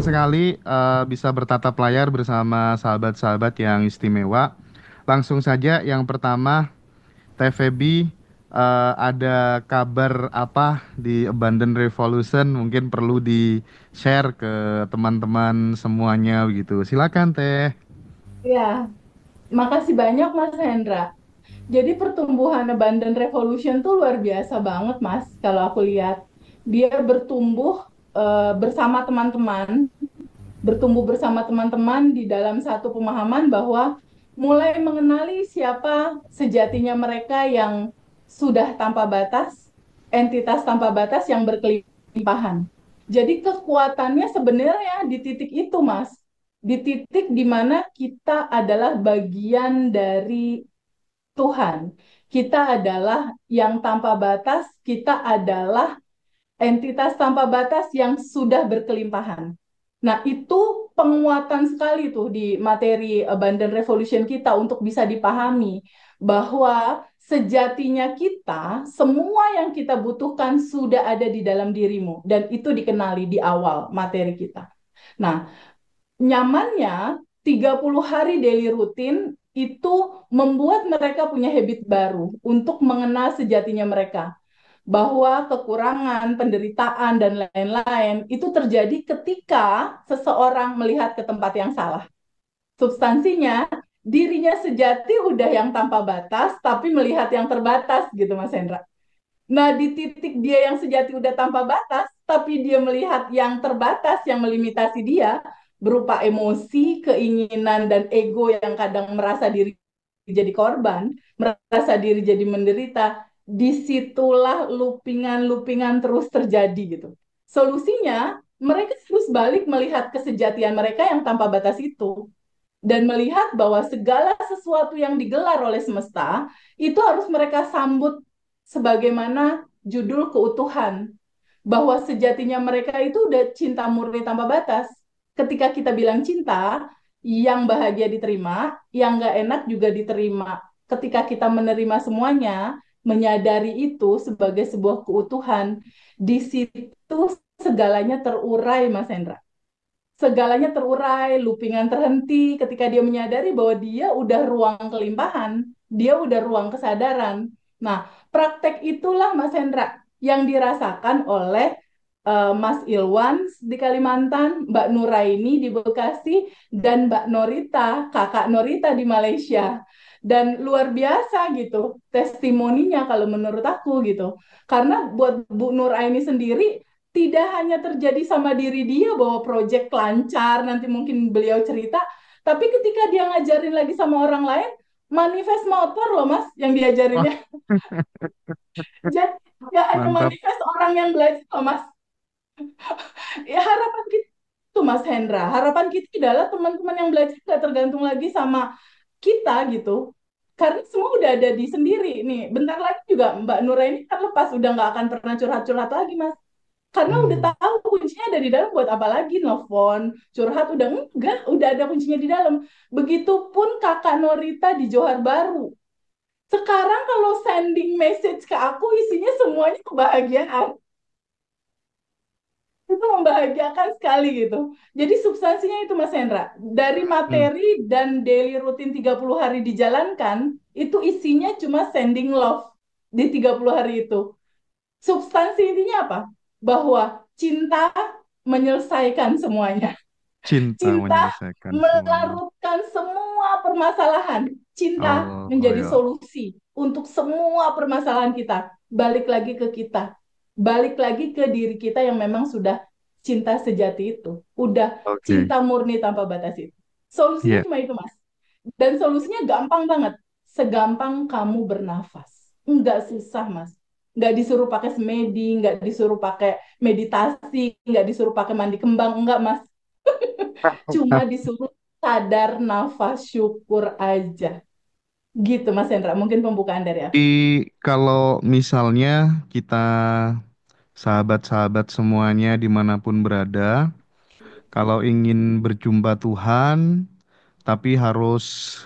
sekali bisa bertatap layar bersama sahabat-sahabat yang istimewa. Langsung saja yang pertama, Teh Feby, ada kabar apa di Abundant Revolution? Mungkin perlu di-share ke teman-teman semuanya begitu. Silakan Teh. Ya, makasih banyak Mas Hendra. Jadi pertumbuhan Abundant Revolution tuh luar biasa banget Mas, kalau aku lihat. Dia bersama teman-teman, bertumbuh bersama teman-teman di dalam satu pemahaman bahwa mulai mengenali siapa sejatinya mereka yang sudah tanpa batas, entitas tanpa batas yang berkelimpahan. Jadi kekuatannya sebenarnya di titik itu, Mas. Di titik di mana kita adalah bagian dari Tuhan. Kita adalah yang tanpa batas, kita adalah entitas tanpa batas yang sudah berkelimpahan. Nah, itu penguatan sekali tuh di materi Abundant Revolution kita untuk bisa dipahami bahwa sejatinya kita, semua yang kita butuhkan sudah ada di dalam dirimu dan itu dikenali di awal materi kita. Nah, nyamannya 30 hari daily rutin itu membuat mereka punya habit baru untuk mengenal sejatinya mereka bahwa kekurangan, penderitaan, dan lain-lain itu terjadi ketika seseorang melihat ke tempat yang salah. Substansinya, dirinya sejati udah yang tanpa batas, tapi melihat yang terbatas gitu Mas Hendra. Nah, di titik dia yang sejati udah tanpa batas, tapi dia melihat yang terbatas, yang melimitasi dia, berupa emosi, keinginan, dan ego yang kadang merasa diri jadi korban, merasa diri jadi menderita, disitulah loopingan-loopingan terus terjadi gitu. Solusinya, mereka terus balik melihat kesejatian mereka yang tanpa batas itu dan melihat bahwa segala sesuatu yang digelar oleh semesta itu harus mereka sambut sebagaimana judul keutuhan, bahwa sejatinya mereka itu udah cinta murni tanpa batas. Ketika kita bilang cinta, yang bahagia diterima, yang nggak enak juga diterima. Ketika kita menerima semuanya, menyadari itu sebagai sebuah keutuhan, di situ segalanya terurai, Mas Hendra. Segalanya terurai, loopingan terhenti ketika dia menyadari bahwa dia udah ruang kelimpahan, dia udah ruang kesadaran. Nah, praktek itulah Mas Hendra yang dirasakan oleh Mas Ilwan di Kalimantan, Mbak Nuraini di Bekasi, dan Mbak Norita, Kakak Norita di Malaysia. Dan luar biasa gitu testimoninya kalau menurut aku gitu. Karena buat Bu Nuraini sendiri tidak hanya terjadi sama diri dia bahwa proyek lancar, nanti mungkin beliau cerita, tapi ketika dia ngajarin lagi sama orang lain, manifest motor loh Mas yang Wah, diajarinnya. Jadi nggak hanya mantap. manifest orang yang belajar loh Mas. Ya harapan kita itu Mas Hendra, harapan kita adalah teman-teman yang belajar nggak tergantung lagi sama kita gitu. Karena semua udah ada di sendiri nih. Bentar lagi juga Mbak Nura ini kan lepas, udah nggak akan pernah curhat-curhat lagi Mas. Karena udah Hmm. tahu kuncinya ada di dalam, buat apa lagi nelfon, curhat udah enggak, udah ada kuncinya di dalam. Begitupun kakak Norita di Johar Baru. Sekarang kalau sending message ke aku isinya semuanya kebahagiaan. Itu membahagiakan sekali gitu. Jadi substansinya itu Mas Hendra, dari Hmm. materi dan daily rutin 30 hari dijalankan, itu isinya cuma sending love di 30 hari itu. Substansi intinya apa? Bahwa cinta menyelesaikan semuanya. Cinta Cinta menyelesaikan semuanya. melarutkan semua permasalahan. Cinta Oh menjadi ya, solusi untuk semua permasalahan kita. Balik lagi ke kita. Balik lagi ke diri kita yang memang sudah cinta sejati itu. Udah oke. cinta murni tanpa batas itu. Solusinya Iya. cuma itu, Mas. Dan solusinya gampang banget. Segampang kamu bernafas. Enggak susah, Mas. Enggak disuruh pakai semedi, enggak disuruh pakai meditasi, enggak disuruh pakai mandi kembang, enggak, Mas. Cuma disuruh sadar nafas syukur aja. Gitu Mas Hendra, mungkin pembukaan dari aku. Jadi kalau misalnya kita sahabat-sahabat semuanya dimanapun berada, kalau ingin berjumpa Tuhan, tapi harus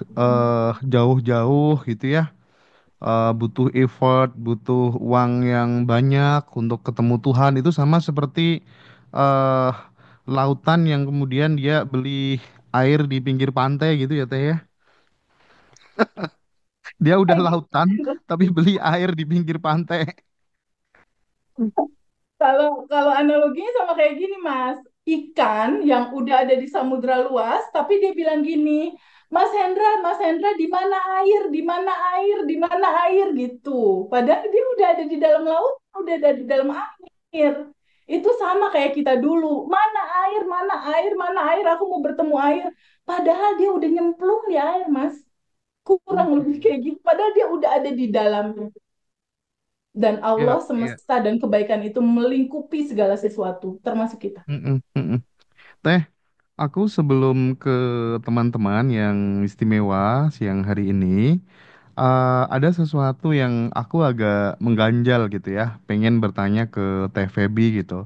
jauh-jauh gitu ya, butuh effort, butuh uang yang banyak untuk ketemu Tuhan itu sama seperti eh lautan yang kemudian dia beli air di pinggir pantai gitu ya Teh ya. Dia udah Kayak lautan gitu. tapi beli air di pinggir pantai. Kalau kalau analoginya sama kayak gini, Mas. Ikan yang udah ada di samudra luas, tapi dia bilang gini, Mas Hendra, di mana air? Di mana air? Di mana air gitu. Padahal dia udah ada di dalam laut, udah ada di dalam air. Itu sama kayak kita dulu. Mana air? Mana air? Mana air? Aku mau bertemu air. Padahal dia udah nyemplung di air, Mas. Kurang Oke. lebih kayak gitu. Padahal dia udah ada di dalamnya. Dan Allah Iya, iya. semesta dan kebaikan itu melingkupi segala sesuatu, termasuk kita. Mm-mm, mm-mm. Teh, aku sebelum ke teman-teman yang istimewa siang hari ini, ada sesuatu yang aku agak mengganjal gitu ya, pengen bertanya ke Teh Feby gitu.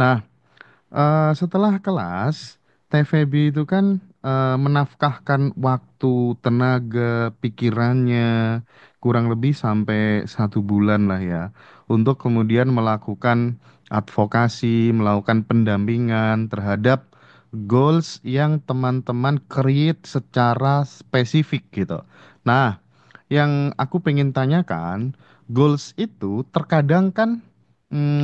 Nah, setelah kelas, TVB itu kan menafkahkan waktu, tenaga, pikirannya kurang lebih sampai 1 bulan lah ya, untuk kemudian melakukan advokasi, melakukan pendampingan terhadap goals yang teman-teman create secara spesifik gitu. Nah, yang aku pengen tanyakan, goals itu terkadang kan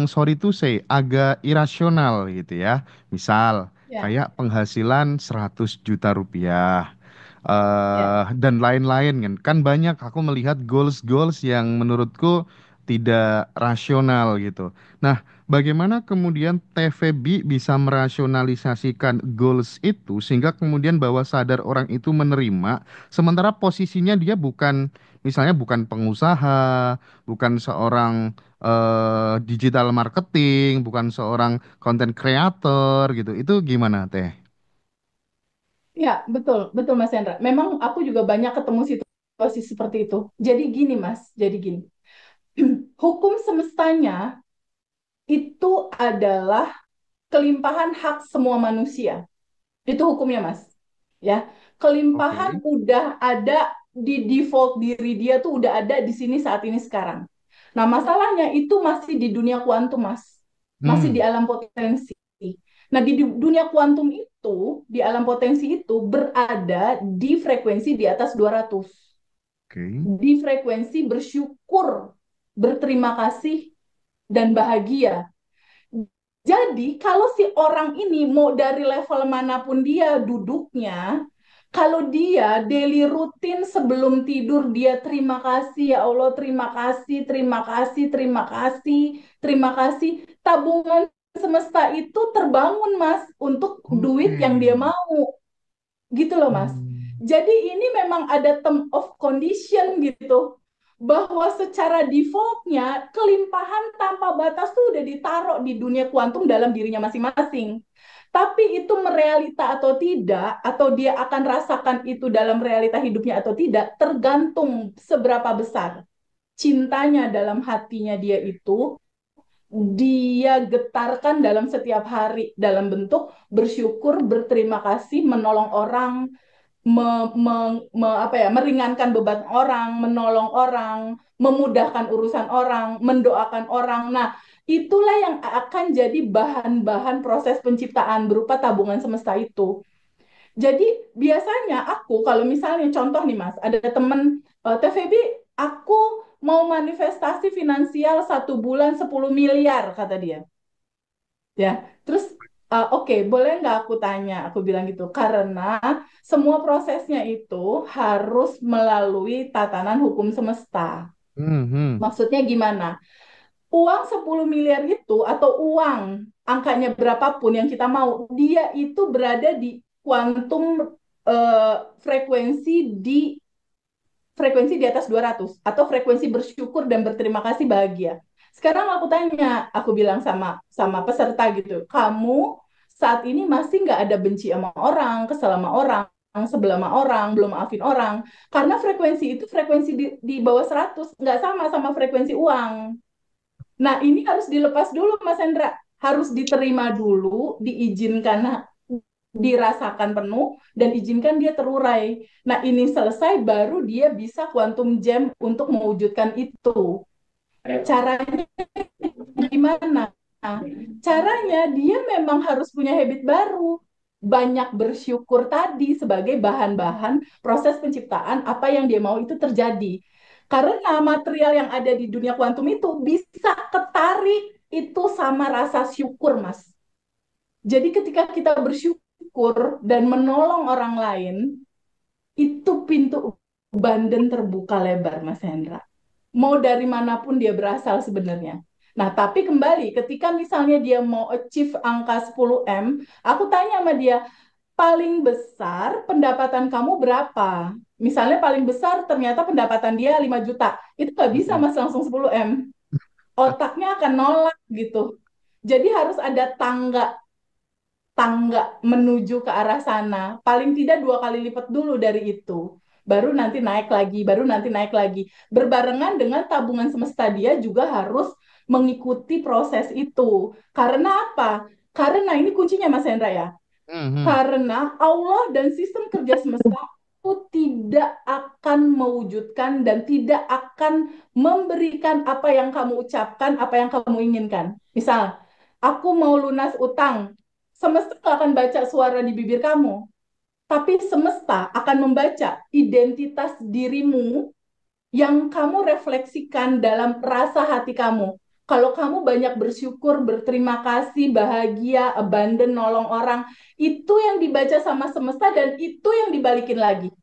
sorry to say, agak irasional gitu ya. Misal, Ya, kayak penghasilan 100 juta rupiah. ya. Dan lain-lain kan. Kan banyak aku melihat goals-goals yang menurutku tidak rasional gitu. Nah, bagaimana kemudian TVB bisa merasionalisasikan goals itu sehingga kemudian bawah sadar orang itu menerima, sementara posisinya dia bukan, misalnya bukan pengusaha, bukan seorang digital marketing, bukan seorang content creator gitu. Itu gimana, Teh? Ya, betul, betul Mas Hendra. Memang aku juga banyak ketemu situasi seperti itu. Jadi gini, Mas, jadi gini. Hukum semestanya itu adalah kelimpahan hak semua manusia. Itu hukumnya, Mas. Ya, kelimpahan Oke. udah ada di default diri dia tuh udah ada di sini saat ini sekarang. Nah, masalahnya itu masih di dunia kuantum, Mas. Masih di Hmm, alam potensi. Nah, di dunia kuantum itu, di alam potensi itu berada di frekuensi di atas 200. oke. Di frekuensi bersyukur, berterima kasih, dan bahagia. Jadi, kalau si orang ini mau dari level manapun dia duduknya, kalau dia daily rutin sebelum tidur dia terima kasih ya Allah, terima kasih, terima kasih, terima kasih, terima kasih. Tabungan semesta itu terbangun, Mas, untuk duit Oke. yang dia mau. Gitu loh, Mas. Hmm, Jadi ini memang ada term of condition gitu. Bahwa secara defaultnya kelimpahan tanpa batas tuh udah ditaruh di dunia kuantum dalam dirinya masing-masing. Tapi itu merealita atau tidak, atau dia akan rasakan itu dalam realita hidupnya atau tidak, tergantung seberapa besar cintanya dalam hatinya dia itu, dia getarkan dalam setiap hari dalam bentuk bersyukur, berterima kasih, menolong orang, meringankan beban orang, menolong orang, memudahkan urusan orang, mendoakan orang. Nah, itulah yang akan jadi bahan-bahan proses penciptaan berupa tabungan semesta itu. Jadi biasanya aku kalau misalnya contoh nih Mas, ada temen TVB, aku mau manifestasi finansial 1 bulan 10 miliar kata dia. Ya, terus oke, boleh nggak aku tanya? Aku bilang gitu, karena semua prosesnya itu harus melalui tatanan hukum semesta. hmm, hmm. Maksudnya gimana? Uang 10 miliar itu atau uang angkanya berapapun yang kita mau, dia itu berada di kuantum eh, frekuensi di frekuensi di atas 200 atau frekuensi bersyukur dan berterima kasih bahagia. Sekarang aku tanya, aku bilang sama sama peserta gitu, kamu saat ini masih nggak ada benci sama orang, kesel sama orang, sebelah sama orang, belum maafin orang, karena frekuensi itu frekuensi di bawah 100 nggak sama frekuensi uang. Nah, ini harus dilepas dulu, Mas Hendra. Harus diterima dulu, diizinkan, dirasakan penuh, dan izinkan dia terurai. Nah, ini selesai, baru dia bisa quantum jam untuk mewujudkan itu. Caranya gimana? Caranya dia memang harus punya habit baru. Banyak bersyukur tadi sebagai bahan-bahan proses penciptaan apa yang dia mau itu terjadi. Karena material yang ada di dunia kuantum itu bisa ketarik itu sama rasa syukur, Mas. Jadi ketika kita bersyukur dan menolong orang lain, itu pintu abundant terbuka lebar, Mas Hendra. Mau dari manapun dia berasal sebenarnya. Nah, tapi kembali ketika misalnya dia mau achieve angka 10M, aku tanya sama dia, paling besar pendapatan kamu berapa? Misalnya paling besar ternyata pendapatan dia 5 juta. Itu nggak bisa Mm-mm. Mas langsung 10M. Otaknya akan nolak gitu. Jadi harus ada tangga tangga menuju ke arah sana. Paling tidak 2 kali lipat dulu dari itu. Baru nanti naik lagi, baru nanti naik lagi. Berbarengan dengan tabungan semesta dia juga harus mengikuti proses itu. Karena apa? Karena ini kuncinya Mas Hendra ya. Mhm. Karena Allah dan sistem kerja semesta itu tidak akan mewujudkan dan tidak akan memberikan apa yang kamu ucapkan, apa yang kamu inginkan. Misal, aku mau lunas utang, semesta nggak akan baca suara di bibir kamu, tapi semesta akan membaca identitas dirimu yang kamu refleksikan dalam rasa hati kamu. Kalau kamu banyak bersyukur, berterima kasih, bahagia, abandon, nolong orang, itu yang dibaca sama semesta dan itu yang dibalikin lagi.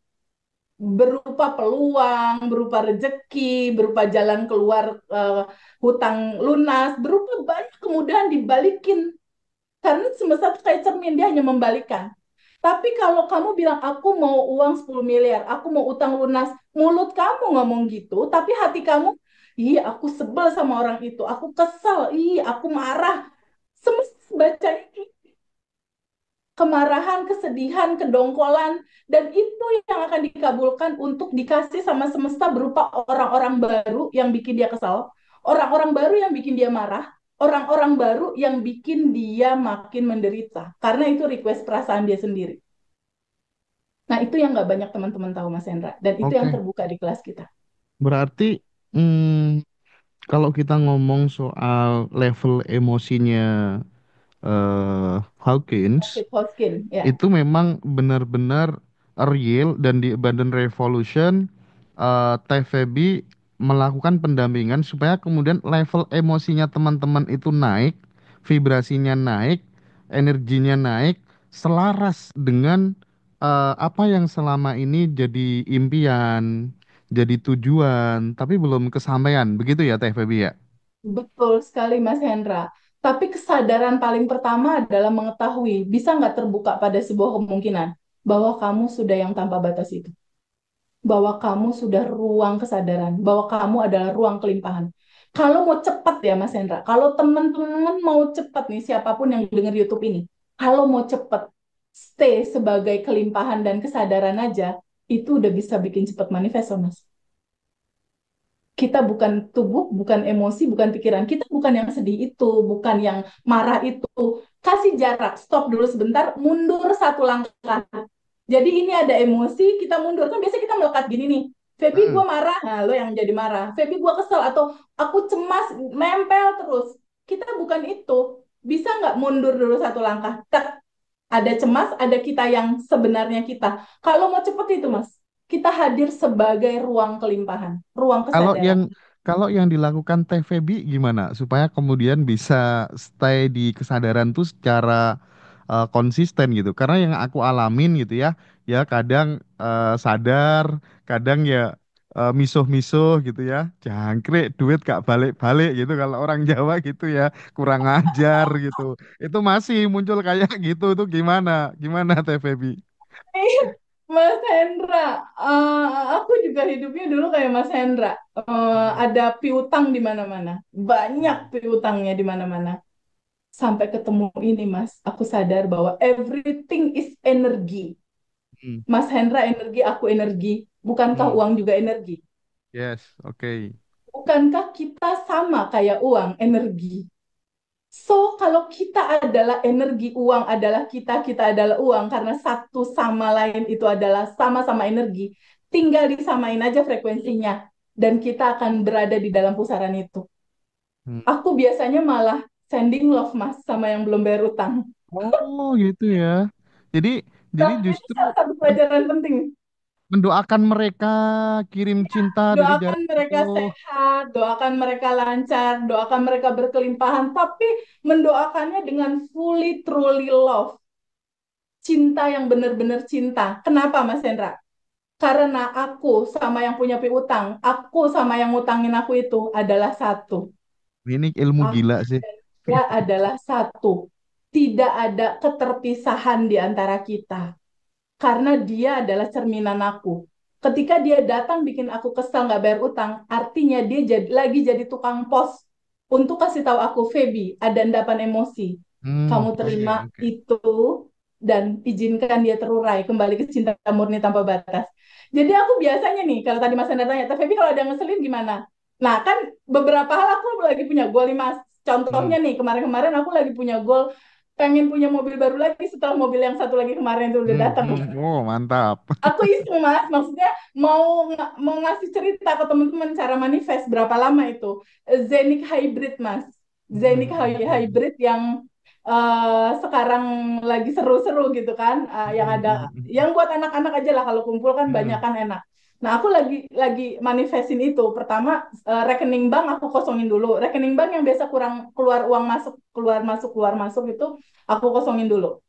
Berupa peluang, berupa rezeki, berupa jalan keluar hutang lunas, berupa banyak kemudahan dibalikin karena semesta itu kayak cermin, dia hanya membalikan. Tapi kalau kamu bilang, aku mau uang 10 miliar, aku mau utang lunas, mulut kamu ngomong gitu, tapi hati kamu, iya aku sebel sama orang itu, aku kesel, iya aku marah. Semesta bacanya kemarahan, kesedihan, kedongkolan, dan itu yang akan dikabulkan untuk dikasih sama semesta berupa orang-orang baru yang bikin dia kesal, orang-orang baru yang bikin dia marah, orang-orang baru yang bikin dia makin menderita, karena itu request perasaan dia sendiri. Nah, itu yang nggak banyak teman-teman tahu, Mas Hendra, dan itu yang Oke, terbuka di kelas kita. berarti kalau kita ngomong soal level emosinya Hawkins, David Hoskin, ya. itu memang benar-benar real dan di Abundant Revolution TVB melakukan pendampingan supaya kemudian level emosinya teman-teman itu naik, vibrasinya naik, energinya naik, selaras dengan apa yang selama ini jadi impian, jadi tujuan, tapi belum kesampaian. Begitu ya TVB ya? Betul sekali, Mas Hendra. Tapi kesadaran paling pertama adalah mengetahui, bisa nggak terbuka pada sebuah kemungkinan bahwa kamu sudah yang tanpa batas itu. Bahwa kamu sudah ruang kesadaran, bahwa kamu adalah ruang kelimpahan. Kalau mau cepat ya, Mas Hendra, kalau teman-teman mau cepat nih, siapapun yang dengar YouTube ini, kalau mau cepat, stay sebagai kelimpahan dan kesadaran aja, itu udah bisa bikin cepat manifesto, Mas. Kita bukan tubuh, bukan emosi, bukan pikiran. Kita bukan yang sedih itu, bukan yang marah itu. Kasih jarak, stop dulu sebentar, mundur 1 langkah. Jadi ini ada emosi, kita mundur. Kan biasanya kita melekat gini nih. Feby gue Hmm. marah, nah lo yang jadi marah. Feby gue kesel atau aku cemas, nempel terus. Kita bukan itu. Bisa nggak mundur dulu 1 langkah? Tak, ada cemas, ada kita yang sebenarnya kita. Kalau mau cepet itu mas, kita hadir sebagai ruang kelimpahan, ruang Kalau kesadaran. yang dilakukan TVB gimana supaya kemudian bisa stay di kesadaran tuh secara konsisten gitu. Karena yang aku alamin gitu ya, ya kadang sadar, kadang ya misuh-misuh gitu ya. Jangkrik duit gak balik-balik gitu kalau orang Jawa gitu ya, kurang ajar gitu. Itu masih muncul kayak gitu tuh gimana? Gimana TVB? Mas Hendra, aku juga hidupnya dulu kayak Mas Hendra. Hmm. Ada piutang di mana-mana, banyak Hmm. piutangnya di mana-mana. Sampai ketemu ini, Mas, aku sadar bahwa everything is energi. Hmm. Mas Hendra energi, aku energi. Bukankah Hmm. uang juga energi? Yes, oke. Bukankah kita sama kayak uang, energi? So, kalau kita adalah energi, uang adalah kita adalah uang, karena satu sama lain itu adalah sama-sama energi, tinggal disamain aja frekuensinya, dan kita akan berada di dalam pusaran itu. Hmm. Aku biasanya malah sending love Mas sama yang belum bayar utang. Oh, gitu ya. Jadi jadi Nah, itu justru salah satu men- pelajaran penting. mendoakan mereka kirim cinta dari Doakan jarak mereka jauh. sehat, doakan mereka lancar, doakan mereka berkelimpahan, tapi mendoakannya dengan fully truly love, cinta yang benar-benar cinta. Kenapa Mas Hendra? Karena aku sama yang punya piutang, aku sama yang ngutangin aku itu adalah satu. Ini ilmu Aku gila sih. dan dia adalah satu. Tidak ada keterpisahan di antara kita. Karena dia adalah cerminan aku. Ketika dia datang bikin aku kesel nggak bayar utang, artinya dia lagi jadi tukang pos untuk kasih tahu aku, Feby, ada endapan emosi. Hmm, Kamu oke, terima oke. itu dan izinkan dia terurai kembali ke cinta murni tanpa batas. Jadi aku biasanya nih, kalau tadi Mas Hendra tanya, Feby kalau ada ngeselin gimana? Nah kan beberapa hal aku lagi punya goal nih Mas. Hmm, Contohnya nih, kemarin-kemarin aku lagi punya goal pengen punya mobil baru lagi setelah mobil yang satu lagi kemarin itu udah datang. Oh, mantap. Aku iseng Mas, maksudnya mau ngasih cerita ke teman-teman cara manifest berapa lama itu. Zenik Hybrid Mas. Zenik Hybrid yang sekarang lagi seru-seru gitu kan. Yang ada yang buat anak-anak aja lah kalau kumpul kan banyak kan enak. Nah, aku lagi manifestin itu. Pertama, rekening bank aku kosongin dulu. Rekening bank yang biasa kurang keluar uang masuk, keluar masuk itu aku kosongin dulu.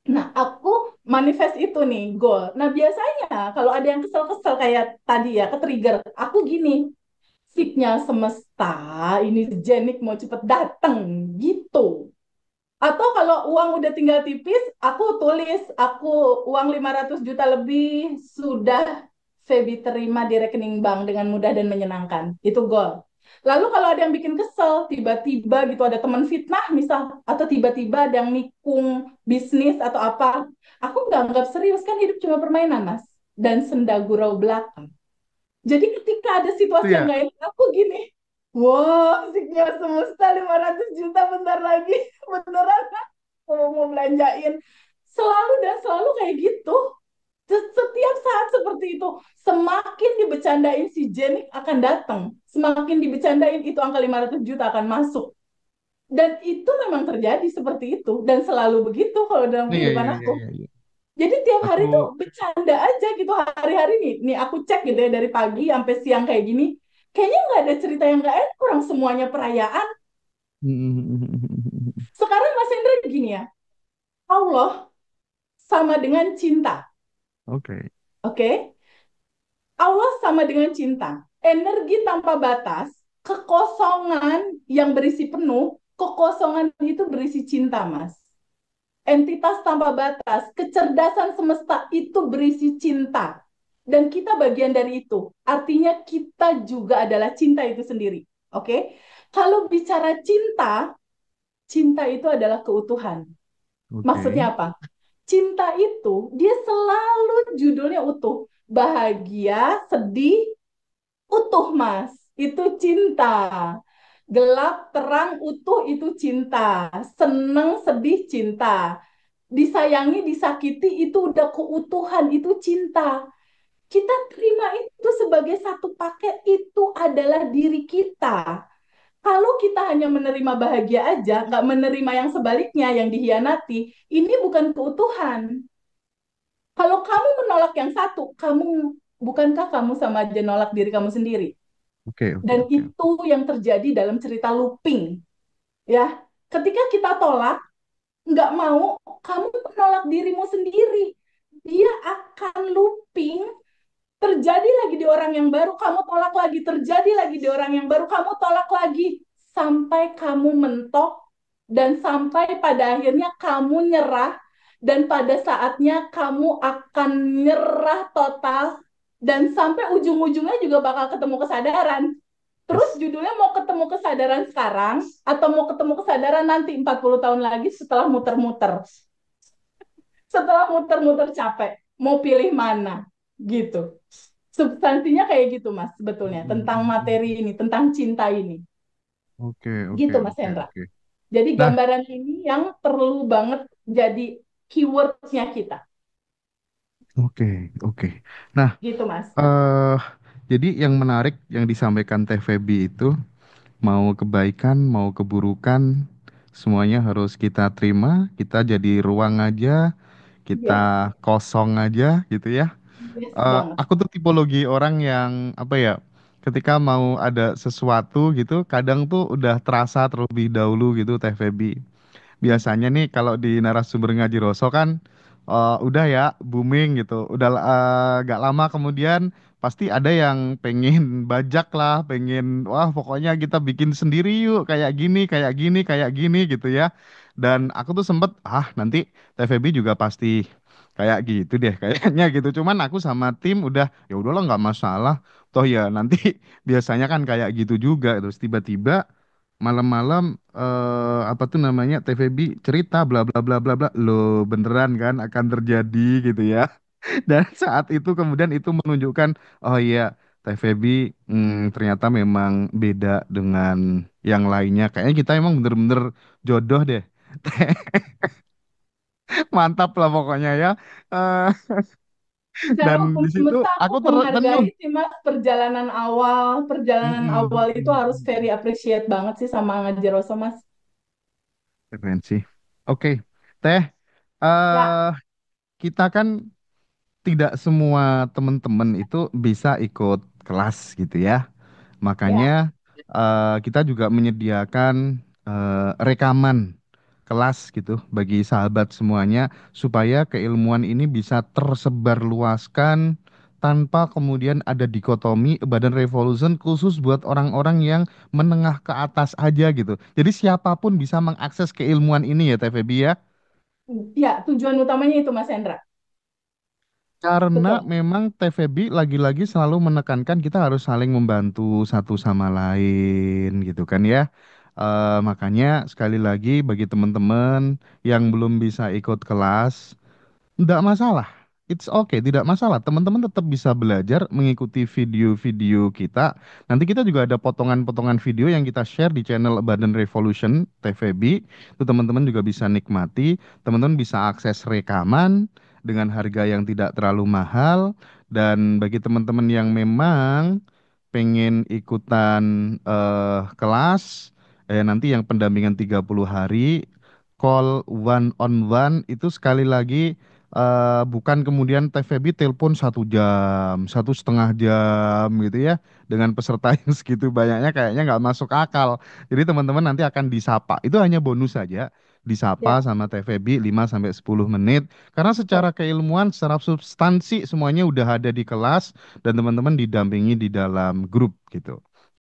Nah, aku manifest itu nih, goal. Nah, biasanya kalau ada yang kesel-kesel kayak tadi ya, ke-trigger. Aku gini, siknya semesta, ini Jenik mau cepet dateng, gitu. Atau kalau uang udah tinggal tipis, aku tulis, aku uang 500 juta lebih sudah Feby terima di rekening bank dengan mudah dan menyenangkan. Itu goal. Lalu kalau ada yang bikin kesel, tiba-tiba gitu ada teman fitnah misal, atau tiba-tiba ada yang nikung bisnis atau apa, aku nggak anggap serius kan hidup cuma permainan, Mas. Dan senda gurau belaka. Jadi ketika ada Itu situasi yang ya. nggak enak, aku gini, wah, siknya semesta 500 juta bentar lagi. Beneran kalau mau belanjain. Selalu dan selalu kayak gitu. Setiap saat seperti itu. Semakin dibecandain si Jenik akan datang. Semakin dibecandain itu angka 500 juta akan masuk. Dan itu memang terjadi seperti itu. Dan selalu begitu kalau dalam Iya, kehidupan iya, iya, aku. iya, iya. Jadi tiap Aku hari tuh bercanda aja gitu hari-hari nih. Nih aku cek gitu ya dari pagi sampai siang kayak gini. Kayaknya nggak ada cerita yang nggak enak. Orang semuanya perayaan. Sekarang Mas Hendra gini ya. Allah sama dengan cinta. Oke. Oke? Okay? Allah sama dengan cinta. Energi tanpa batas, kekosongan yang berisi penuh, kekosongan itu berisi cinta, Mas. Entitas tanpa batas, kecerdasan semesta itu berisi cinta. Dan kita bagian dari itu. Artinya kita juga adalah cinta itu sendiri. Oke? Okay? Kalau bicara cinta, cinta itu adalah keutuhan. Oke. Maksudnya apa? Cinta itu dia selalu judulnya utuh. Bahagia, sedih, utuh, Mas. Itu cinta. Gelap, terang, utuh itu cinta. Seneng, sedih, cinta. Disayangi, disakiti itu udah keutuhan, itu cinta. Kita terima itu sebagai satu paket, itu adalah diri kita. Kalau kita hanya menerima bahagia aja, nggak menerima yang sebaliknya, yang dihianati, ini bukan keutuhan. Kalau kamu menolak yang satu, bukankah kamu sama aja nolak diri kamu sendiri? Oke, oke, Dan oke, itu oke. yang terjadi dalam cerita looping. Ya, ketika kita tolak, nggak mau, kamu menolak dirimu sendiri. Dia akan looping, terjadi lagi di orang yang baru, kamu tolak lagi, terjadi lagi di orang yang baru, kamu tolak lagi, sampai kamu mentok, dan sampai pada akhirnya kamu nyerah, dan pada saatnya kamu akan nyerah total, dan sampai ujung-ujungnya juga bakal ketemu kesadaran. Terus Yes. judulnya mau ketemu kesadaran sekarang, atau mau ketemu kesadaran nanti 40 tahun lagi setelah muter-muter. Setelah muter-muter capek, mau pilih mana? Gitu. Substansinya kayak gitu, Mas, sebetulnya. Tentang materi ini, tentang cinta ini. Oke, oke, Gitu, Mas oke, Hendra. oke. Jadi Nah, gambaran ini yang perlu banget jadi keywordnya kita. oke, oke. Nah, Gitu, Mas. eh jadi yang menarik yang disampaikan Teh Feby itu mau kebaikan, mau keburukan, semuanya harus kita terima, kita jadi ruang aja, kita Yes, kosong aja gitu ya. yes banget. Aku tuh tipologi orang yang apa ya, ketika mau ada sesuatu gitu, kadang tuh udah terasa terlebih dahulu gitu Teh Feby. Biasanya nih kalau di narasumber ngaji Roso kan udah ya booming gitu. Udah gak lama kemudian pasti ada yang pengen bajak lah, pengen wah pokoknya kita bikin sendiri yuk kayak gini, kayak gini gitu ya. Dan aku tuh sempet nanti TVB juga pasti kayak gitu deh kayaknya gitu. Cuman aku sama tim udah ya udahlah nggak masalah. Toh ya nanti biasanya kan kayak gitu juga. Terus tiba-tiba malam-malam apa tuh namanya TVB cerita bla bla bla bla bla lo beneran kan akan terjadi gitu ya. Dan saat itu kemudian itu menunjukkan oh iya TVB ternyata memang beda dengan yang lainnya, kayaknya kita emang bener-bener jodoh deh. Mantap lah pokoknya ya. Eh, Secara dan hukum di situ semesta aku aku tertenyuh. menghargai sih Mas perjalanan awal. Perjalanan Mm-mm, awal itu mm-mm, harus mm-mm. very appreciate banget sih sama Ngajeroso Mas. Keren sih. Oke, Teh, eh Ya, kita kan tidak semua teman-teman itu bisa ikut kelas gitu ya. Makanya ya. kita juga menyediakan rekaman kelas gitu bagi sahabat semuanya supaya keilmuan ini bisa tersebar luaskan tanpa kemudian ada dikotomi Badan Revolution khusus buat orang-orang yang menengah ke atas aja gitu. Jadi siapapun bisa mengakses keilmuan ini ya TVB ya. Ya, tujuan utamanya itu Mas Hendra. Karena Betul. memang TVB lagi-lagi selalu menekankan kita harus saling membantu satu sama lain gitu kan ya. Makanya sekali lagi bagi teman-teman yang belum bisa ikut kelas, tidak masalah. It's okay, tidak masalah. Teman-teman tetap bisa belajar mengikuti video-video kita. Nanti kita juga ada potongan-potongan video yang kita share di channel Badan Revolution TVB. Itu teman-teman juga bisa nikmati. Teman-teman bisa akses rekaman dengan harga yang tidak terlalu mahal. Dan bagi teman-teman yang memang pengen ikutan kelas, nanti yang pendampingan 30 hari, call one on one itu sekali lagi bukan kemudian TVB telepon 1 jam, 1,5 jam gitu ya, dengan peserta yang segitu banyaknya kayaknya nggak masuk akal. Jadi teman-teman nanti akan disapa. Itu hanya bonus saja. Disapa Ya, sama TVB 5 sampai 10 menit. Karena betul. secara keilmuan, secara substansi semuanya udah ada di kelas dan teman-teman didampingi di dalam grup gitu.